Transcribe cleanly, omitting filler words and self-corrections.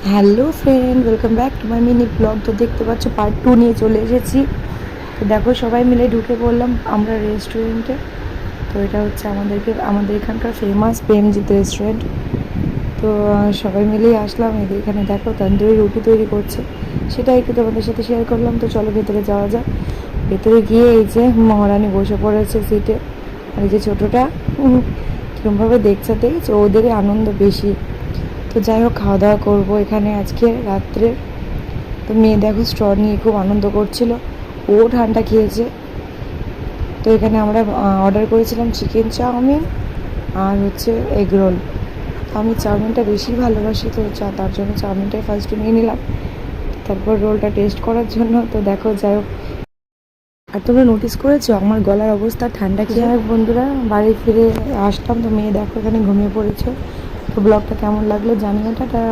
Hello friend, welcome back to my mini blog. তো দেখতে পাচ্ছ পার্ট 2 নিয়ে চলে এসেছি। তো দেখো সবাই মিলে ঢুকে পড়লাম আমরা রেস্টুরেন্টে। তো এটা হচ্ছে আমাদের এখানকার ফেমাস প্রেমজিৎ রেস্টুরেন্ট। তো সবাই মিলেই আসলাম। এখানে দেখো তন্দুরি রুটি তৈরি করছে, সেটা একটু তোমাদের সাথে শেয়ার করলাম। তো চলো ভেতরে যাওয়া যাক। ভেতরে গিয়ে এই যে মহারানী বসে পড়েছে সিটে, আর এই যে ছোটোটা কীরকমভাবে দেখছে ওদেরই আনন্দ বেশি। তো যাই হোক, খাওয়া দাওয়া করবো এখানে আজকে রাত্রে। তো মেয়ে দেখো স্ট্র নিয়ে খুব আনন্দ করছিল, ও ঠান্ডা খেয়েছে। তো এখানে আমরা অর্ডার করেছিলাম চিকেন চাউমিন আর হচ্ছে এগ রোল। আমি চাউমিনটা বেশি ভালোবাসি, তো তার জন্য চাউমিনটাই ফার্স্টে নিয়ে নিলাম, তারপর রোলটা টেস্ট করার জন্য। তো দেখো যাই হোক, আর তোমরা নোটিস করেছো আমার গলার অবস্থা ঠান্ডা খেয়ে? যাই হোক বন্ধুরা, বাড়ি ফিরে আসলাম। তো মেয়ে দেখো এখানে ঘুমিয়ে পড়েছে। তো ব্লগটা কেমন লাগলো জানিও, টাটা।